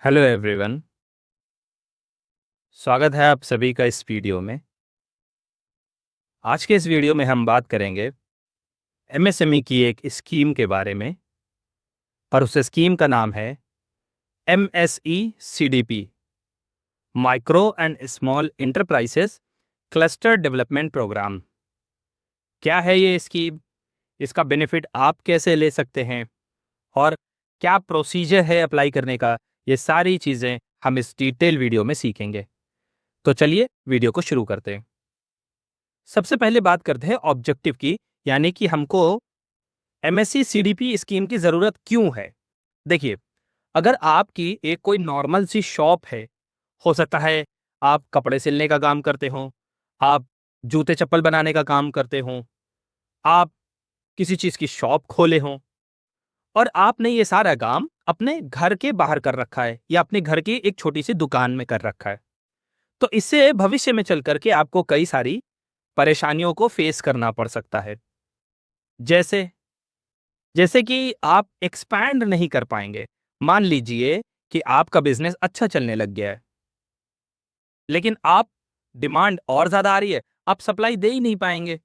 Hello everyone. स्वागत है आप सभी का इस वीडियो में। आज के इस वीडियो में हम बात करेंगे एमएसएमई की एक स्कीम के बारे में और उस स्कीम का नाम है MSE CDP, micro and small enterprises cluster development programme. क्या है ये स्कीम, इसका बेनिफिट आप कैसे ले सकते हैं और क्या प्रोसीजर है अप्लाई करने का, ये सारी चीज़ें हम इस डिटेल वीडियो में सीखेंगे। तो चलिए वीडियो को शुरू करते हैं। सबसे पहले बात करते हैं ऑब्जेक्टिव की, यानी कि हमको एमएससी सीडीपी स्कीम की जरूरत क्यों है। देखिए, अगर आपकी एक कोई नॉर्मल सी शॉप है, हो सकता है आप कपड़े सिलने का काम करते हो, आप जूते चप्पल बनाने का काम करते हो, आप किसी चीज की शॉप खोले हो और आपने ये सारा काम अपने घर के बाहर कर रखा है या अपने घर की एक छोटी सी दुकान में कर रखा है, तो इससे भविष्य में चल करके आपको कई सारी परेशानियों को फेस करना पड़ सकता है। जैसे जैसे कि आप एक्सपैंड नहीं कर पाएंगे। मान लीजिए कि आपका बिजनेस अच्छा चलने लग गया है, लेकिन आप डिमांड और ज्यादा आ रही है, आप सप्लाई दे ही नहीं पाएंगे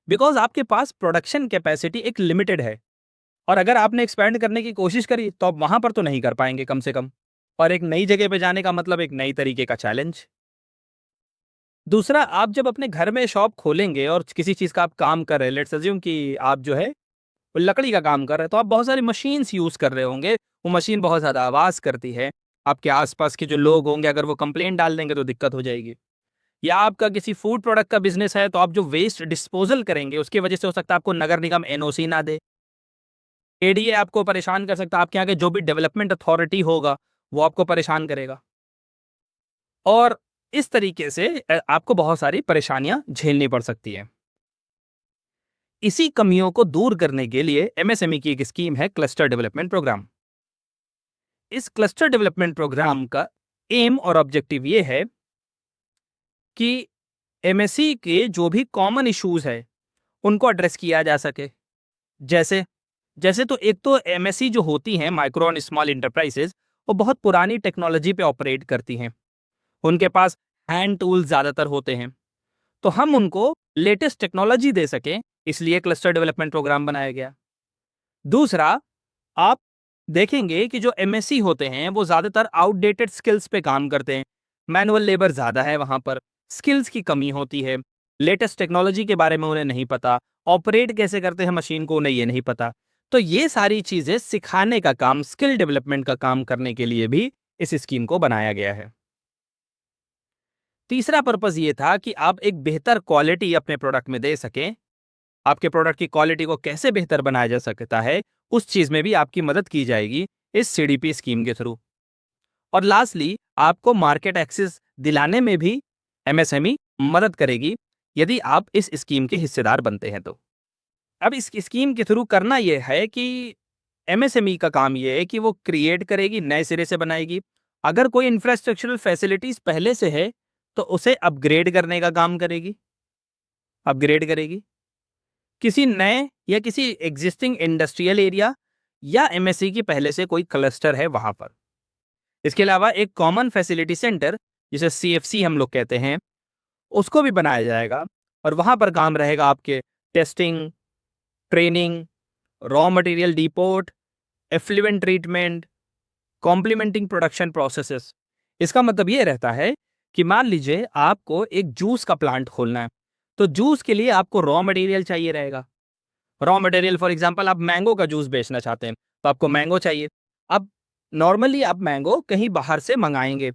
बिकॉज आपके पास प्रोडक्शन कैपेसिटी एक लिमिटेड है। और अगर आपने एक्सपैंड करने की कोशिश करी तो आप वहां पर तो नहीं कर पाएंगे कम से कम। और एक नई जगह पे जाने का मतलब एक नई तरीके का चैलेंज। दूसरा, आप जब अपने घर में शॉप खोलेंगे और किसी चीज का आप काम कर रहे हैं, लेट्स अज्यूम कि आप जो है वो लकड़ी का काम कर रहे हैं, तो आप बहुत सारी मशीन्स यूज कर रहे होंगे। वो मशीन बहुत ज्यादा आवाज करती है। आपके आसपास के जो लोग होंगे, अगर वो कंप्लेंट डाल देंगे तो दिक्कत हो जाएगी। या आपका किसी फूड प्रोडक्ट का बिजनेस है, तो आप जो वेस्ट डिस्पोजल करेंगे उसकी वजह से हो सकता है आपको नगर निगम एनओसी ना दे, एडीए आपको परेशान कर सकता है, आपके यहाँ के जो भी डेवलपमेंट अथॉरिटी होगा वो आपको परेशान करेगा। और इस तरीके से आपको बहुत सारी परेशानियां झेलनी पड़ सकती है। इसी कमियों को दूर करने के लिए एमएसएमई की एक स्कीम है, क्लस्टर डेवलपमेंट प्रोग्राम। इस क्लस्टर डेवलपमेंट प्रोग्राम का एम और ऑब्जेक्टिव ये है कि एमएससी के जो भी कॉमन इश्यूज है उनको एड्रेस किया जा सके। जैसे जैसे तो एक तो एमएससी जो होती हैं, माइक्रो एंड स्मॉल इंटरप्राइजेस, वो बहुत पुरानी टेक्नोलॉजी पे ऑपरेट करती हैं। उनके पास हैंड टूल्स ज्यादातर होते हैं, तो हम उनको लेटेस्ट टेक्नोलॉजी दे सकें, इसलिए क्लस्टर डेवलपमेंट प्रोग्राम बनाया गया। दूसरा, आप देखेंगे कि जो एमएससी होते हैं वो ज्यादातर आउटडेटेड स्किल्स पे काम करते हैं। मैनुअल लेबर ज्यादा है, वहां पर स्किल्स की कमी होती है, लेटेस्ट टेक्नोलॉजी के बारे में उन्हें नहीं पता, ऑपरेट कैसे करते हैं मशीन को उन्हें ये नहीं पता। तो ये सारी चीजें सिखाने का काम, स्किल डेवलपमेंट का काम करने के लिए भी इस स्कीम को बनाया गया है। तीसरा पर्पस ये था कि आप एक बेहतर क्वालिटी अपने प्रोडक्ट में दे सकें। आपके प्रोडक्ट की क्वालिटी को कैसे बेहतर बनाया जा सकता है, उस चीज में भी आपकी मदद की जाएगी इस सीडीपी स्कीम के थ्रू। और लास्टली, आपको मार्केट एक्सेस दिलाने में भी एमएसएमई मदद करेगी यदि आप इस स्कीम के हिस्सेदार बनते हैं तो। अब इस स्कीम के थ्रू करना यह है कि एमएसएमई का काम यह है कि वो क्रिएट करेगी, नए सिरे से बनाएगी। अगर कोई इंफ्रास्ट्रक्चरल फैसिलिटीज पहले से है तो उसे अपग्रेड करने का काम करेगी, अपग्रेड करेगी। किसी नए या किसी एग्जिस्टिंग इंडस्ट्रियल एरिया या एमएससी की पहले से कोई क्लस्टर है वहां पर। इसके अलावा एक कॉमन फैसिलिटी सेंटर, जिसे सीएफसी हम लोग कहते हैं, उसको भी बनाया जाएगा और वहां पर काम रहेगा आपके testing, training, raw material depot, effluent treatment, complementing production processes. इसका मतलब ये रहता है कि मान लीजिए आपको एक जूस का प्लांट खोलना है, तो जूस के लिए आपको रॉ मटेरियल चाहिए रहेगा। रॉ मटेरियल फॉर एग्जांपल, आप मैंगो का जूस बेचना चाहते हैं तो आपको मैंगो चाहिए। अब नॉर्मली आप मैंगो कहीं बाहर से मंगाएंगे।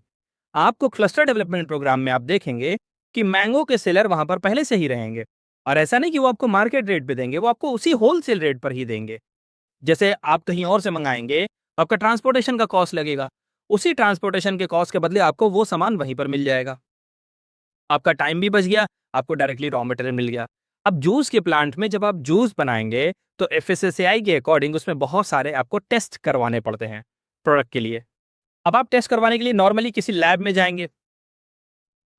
आपको क्लस्टर डेवलपमेंट प्रोग्राम में आप देखेंगे कि मैंगो के सेलर वहां पर पहले से ही रहेंगे। और ऐसा नहीं कि वो आपको मार्केट रेट पे देंगे, वो आपको उसी होलसेल रेट पर ही देंगे। जैसे आप कहीं और से मंगाएंगे, आपका ट्रांसपोर्टेशन का कॉस्ट लगेगा, उसी ट्रांसपोर्टेशन के कॉस्ट के बदले आपको वो सामान वहीं पर मिल जाएगा। आपका टाइम भी बच गया, आपको डायरेक्टली रॉ मटेरियल मिल गया। अब जूस के प्लांट में जब आप जूस बनाएंगे तो एफएसएसएआई के अकॉर्डिंग उसमें बहुत सारे आपको टेस्ट करवाने पड़ते हैं प्रोडक्ट के लिए। अब आप टेस्ट करवाने के लिए नॉर्मली किसी लैब में जाएंगे,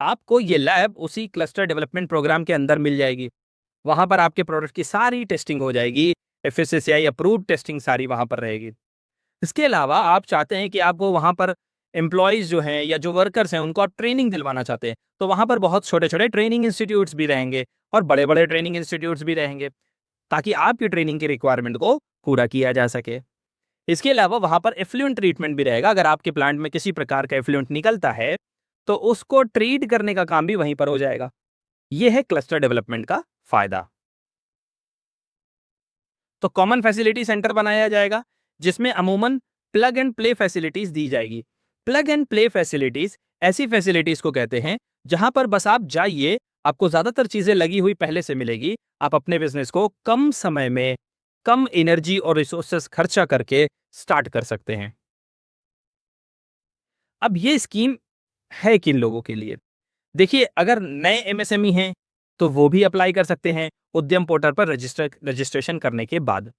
आपको ये लैब उसी क्लस्टर डेवलपमेंट प्रोग्राम के अंदर मिल जाएगी। वहां पर आपके प्रोडक्ट की सारी टेस्टिंग हो जाएगी, एफएसएसएआई अप्रूव्ड टेस्टिंग सारी वहां पर रहेगी। इसके अलावा आप चाहते हैं कि आपको वहां पर एम्प्लॉयज़ जो हैं या जो वर्कर्स हैं उनको आप ट्रेनिंग दिलवाना चाहते हैं, तो वहाँ पर बहुत छोटे-छोटे ट्रेनिंग इंस्टीट्यूट्स भी रहेंगे और बड़े-बड़े ट्रेनिंग इंस्टीट्यूट्स भी रहेंगे, ताकि आपकी ट्रेनिंग की रिक्वायरमेंट को पूरा किया जा सके। इसके अलावा वहाँ पर एफ्लुएंट ट्रीटमेंट भी रहेगा। अगर आपके प्लांट में किसी प्रकार का एफ्लुएंट निकलता है, तो उसको ट्रीट करने का काम भी वहीं पर हो जाएगा। ये है क्लस्टर डेवलपमेंट का फायदा। तो कॉमन फैसिलिटी सेंटर बनाया जाएगा, जिसमें अमूमन प्लग एंड प्ले फैसिलिटीज दी जाएगी। प्लग एंड प्ले फैसिलिटीज ऐसी फैसिलिटीज को कहते हैं जहां पर बस आप जाइए, आपको ज्यादातर चीजें लगी हुई पहले से मिलेगी, आप अपने बिजनेस को कम समय में कम एनर्जी और रिसोर्सेस खर्चा करके स्टार्ट कर सकते हैं। अब ये स्कीम है किन लोगों के लिए? देखिए, अगर नए एमएसएमई हैं, तो वो भी अप्लाई कर सकते हैं उद्यम पोर्टल पर रजिस्ट्रेशन करने के बाद।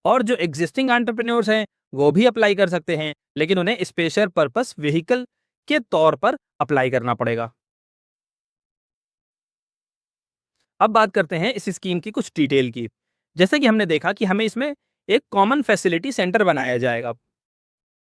और जो एग्जिस्टिंग एंटरप्रेन्योर्स हैं, वो भी अप्लाई कर सकते हैं, लेकिन उन्हें स्पेशल पर्पस व्हीकल के तौर पर अप्लाई करना पड़ेगा। अब बात करते हैं इस स्कीम की कुछ डिटेल की। जैसे कि हमने देखा कि हमें इसमें एक कॉमन फैसिलिटी सेंटर बनाया जाएगा।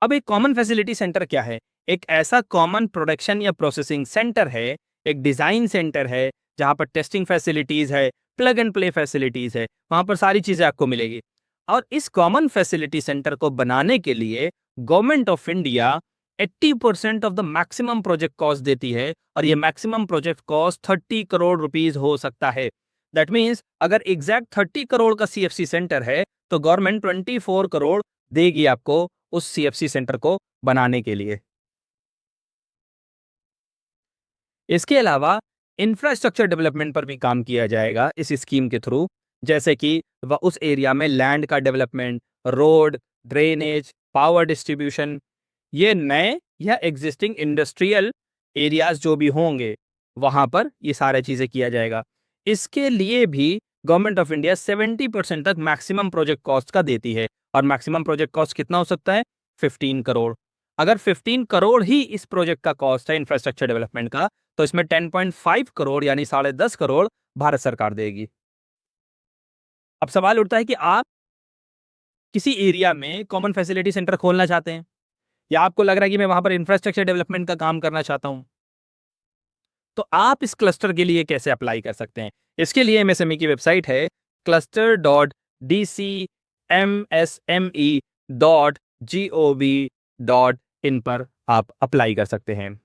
अब एक कॉमन फैसिलिटी सेंटर क्या है? एक ऐसा कॉमन प्रोडक्शन या प्रोसेसिंग सेंटर है, एक डिजाइन सेंटर है, जहां पर टेस्टिंग फैसिलिटीज है, प्लग एंड प्ले फैसिलिटीज है, वहां पर सारी चीजें आपको मिलेगी। और इस कॉमन फैसिलिटी सेंटर को बनाने के लिए government of India 80% of the maximum project cost देती है, और ये maximum project cost 30 crore rupees हो सकता है। दैट मीन्स अगर एग्जैक्ट 30 करोड़ का सीएफसी सेंटर है, तो गवर्नमेंट 24 करोड़ देगी आपको उस सीएफसी सेंटर को बनाने के लिए। इसके अलावा इंफ्रास्ट्रक्चर डेवलपमेंट पर भी काम किया जाएगा इस स्कीम के थ्रू, जैसे कि उस एरिया में लैंड का development, road, drainage, power distribution, ये नए या एग्जिस्टिंग इंडस्ट्रियल एरियाज जो भी होंगे, वहां पर ये सारी चीजें किया जाएगा। इसके लिए भी गवर्नमेंट ऑफ इंडिया 70% तक मैक्सिमम प्रोजेक्ट कॉस्ट का देती है। और मैक्सिमम प्रोजेक्ट कॉस्ट कितना हो सकता है? 15 करोड़। अगर 15 करोड़ ही इस प्रोजेक्ट का कॉस्ट है इंफ्रास्ट्रक्चर डेवलपमेंट का, तो इसमें 10.5 करोड़ यानी 10.5 करोड़ भारत सरकार देगी। अब सवाल उठता है कि आप किसी एरिया में कॉमन फैसिलिटी सेंटर खोलना चाहते हैं, या आपको लग रहा है कि मैं वहां पर इंफ्रास्ट्रक्चर डेवलपमेंट का काम करना चाहता हूं, तो आप इस क्लस्टर के लिए कैसे अप्लाई कर सकते हैं? इसके लिए एमएसएमई की वेबसाइट है cluster.dcmse.gov.in पर आप अप्लाई कर सकते हैं।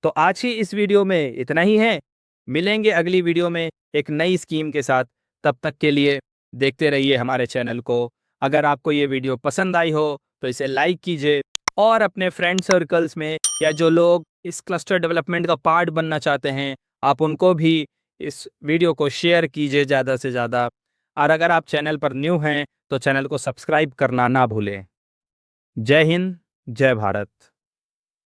तो आज ही इस वीडियो में इतना ही है। मिलेंगे अगली वीडियो में एक नई स्कीम के साथ। तब तक के लिए देखते रहिए हमारे चैनल को। अगर आपको ये वीडियो पसंद आई हो तो इसे लाइक कीजिए, और अपने फ्रेंड सर्कल्स में या जो लोग इस क्लस्टर डेवलपमेंट का पार्ट बनना चाहते हैं, आप उनको भी इस वीडियो को शेयर कीजिए ज़्यादा से ज़्यादा। और अगर आप चैनल पर न्यू हैं तो चैनल को सब्सक्राइब करना ना भूलें। जय हिंद, जय भारत।